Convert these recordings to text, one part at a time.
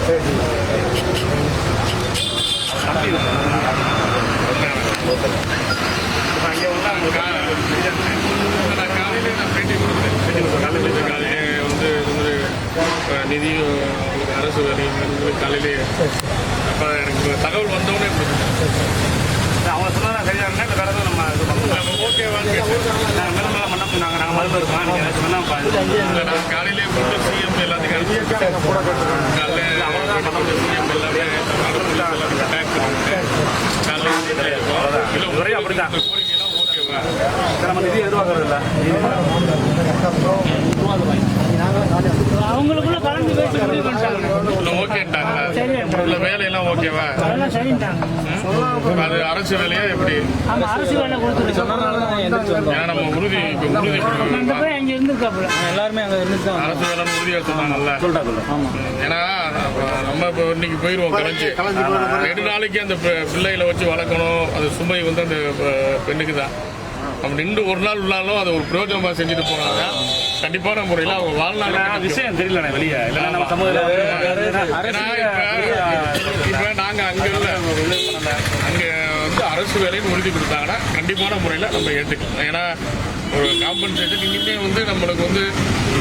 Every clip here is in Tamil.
சரி அங்கே வந்து காலையிலே நான் பேட்டி கொடுத்தேன். காலையிலே வந்து நிதி அரசு வேலை காலையிலே அப்போ எனக்கு தகவல் வந்தோடனே அவங்க சொன்னதான் சரியாக இருந்தால் இந்த வேலை நம்ம இது பண்ணுவோம். ஓகேவான்னு நாங்கள் மேலே மேலே பண்ண நாங்கள் மதுவில் இருக்கோம். நீங்கள் ஏதாச்சும் வேணால் நான் காலையிலே போட்டு சிஎம் எல்லாத்துக்கும் காலையில் அவ்வளோதான் சிஎம் எல்லாமே டேக் பண்ணிவிட்டேன். காலையில் இல்லை ஒரே அப்படி தான் கோரிக்கைலாம் ஓகேவா நம்ம நிதி எதிர்பார்க்கறது இல்லை. அவங்களுக்குள்ள கலந்து பேசி முடிவு பண்ணிட்டாங்க. ஓகேட்டாங்களா? இல்லை வேலையெல்லாம் ஓகேவா? அது அரசு வேலையா எப்படி? ஆமா அரசு வேலை கொடுத்துருக்கோம். ஏன்னா நம்ம உறுதி அங்கே இருந்துருக்காப்புல எல்லாருமே அங்கே இருந்து அரசு வேலைன்னு உறுதியாக சொன்னாங்கல்ல. ஏன்னா நம்ம இப்போ இன்னைக்கு போயிடுவோம் கலைஞ்சு 2 நாளைக்கு அந்த பிள்ளைகளை வச்சு வளர்க்கணும். அது சுமை வந்து அந்த பெண்ணுக்கு தான். நம்ம நின்று ஒரு நாள் உள்ளாலும் அதை ஒரு பிரயோஜனமாக செஞ்சுட்டு போனாங்க. கண்டிப்பான முறையில் அவங்க வாழ்நாள் விஷயம் தெரியல வெளியே இல்லைன்னா நம்ம இப்போ நாங்கள் அங்கே இல்லை அங்கே வந்து அரசு வேலைன்னு உறுதி கொடுத்தாங்கன்னா கண்டிப்பான முறையில் நம்ம ஏற்றுக்கலாம். ஏன்னா ஒரு காம்பன்சேஷன் இனிமே வந்து நம்மளுக்கு வந்து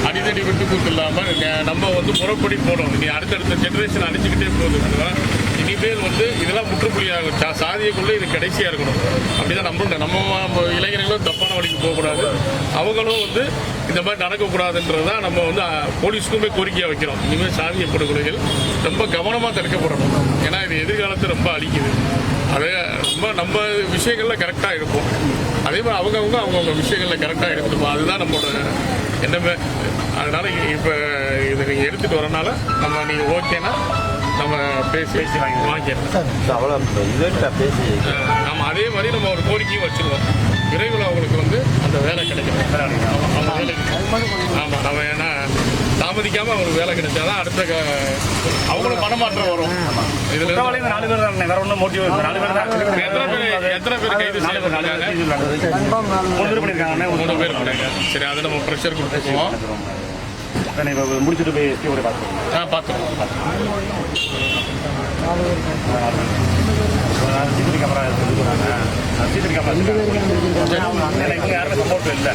அடித்தடி விட்டு கொடுத்து இல்லாமல் நம்ம வந்து முறைப்படி போகணும். இனி அடுத்தடுத்த ஜென்ரேஷன் அடிச்சுக்கிட்டே போகுது. இனிமேல் வந்து இதெல்லாம் முற்றுப்புள்ளியாகும். சாதியக்குள்ளே இது கடைசியாக இருக்கணும். அப்படிதான் நம்ம இளைஞர்களும் தப்பான வழிக்கு போகக்கூடாது. அவங்களும் வந்து இந்த மாதிரி நடக்கக்கூடாதுன்றது தான் நம்ம வந்து போலீஸுக்குமே கோரிக்கையாக வைக்கிறோம். இனிமேல் சாதிய படுகொலைகள் ரொம்ப கவனமாக தடுக்கப்படணும். ஏன்னா இது எதிர்காலத்தை ரொம்ப அழிக்குது. அதே ரொம்ப நம்ம விஷயங்களில் கரெக்டாக இருப்போம். அதே மாதிரி அவங்கவுங்க விஷயங்களில் கரெக்டாக எடுத்துப்போம். அதுதான் நம்மளோட எண்ணமே. அதனால இப்போ இதை நீங்கள் எடுத்துகிட்டு வரனால நீங்கள் ஓகேனா நம்ம பேசி வாங்கிக்கலாம். அவ்வளோ பேசி நம்ம அதே மாதிரி நம்ம ஒரு கோரிக்கையும் வச்சுருவோம். விரைவில் அவங்களுக்கு வந்து அந்த வேலை கிடைக்கும். அவங்க வேலைக்கு ஆமாம் நம்ம ஏன்னா தாமதிக்காமல் அவங்களுக்கு வேலை கிடைச்சாதான் அடுத்த அவங்களும் மனமாற்றம் வரும். இதில் 4 பேர் தான் வேற ஒன்றும் மோட்டிவ் 4 பேர் தான். எத்தனை பேர் கைது செய்யப்பட்டிருக்காங்க? 3 பேர் பண்ணியிருக்காங்க. 3 பேர் பண்ணிருக்காங்க. சரி அதை நம்ம ப்ரெஷர் கொடுத்துருவோம். இப்போ முடிச்சுட்டு போய் எஸ்பியோட பார்த்துருவோம். பார்த்துருவோம். சிசிடிவி கேமரா எடுத்துக்கிறாங்க. சிசிடிவி கேமரா யாருமே சப்போர்ட் இல்லை.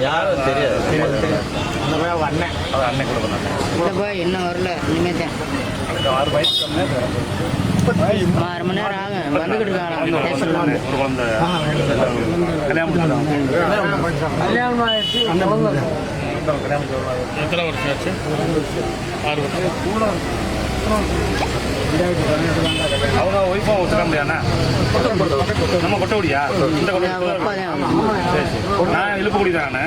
யாரும் தெரியாது. அண்ணன் அண்ணன் கூட பண்ணாங்க. இன்னும் வரல இனிமேல் தான் 6 வயசு 6 மணி நேரம் ஆகும் வந்துக்கிட்டு இருக்காங்க. ஒரு குழந்தை கல்யாணம் ஆயிடுச்சு. எத்தனை வருஷம் ஆச்சு? 6 வருஷம். அவங்க ஒய்ஃபும் ஒத்துக்க முடியாண்ணா? நம்ம கொட்டகுடியா? இந்த கொட்டை நான் இழுப்புக்குடி தானே.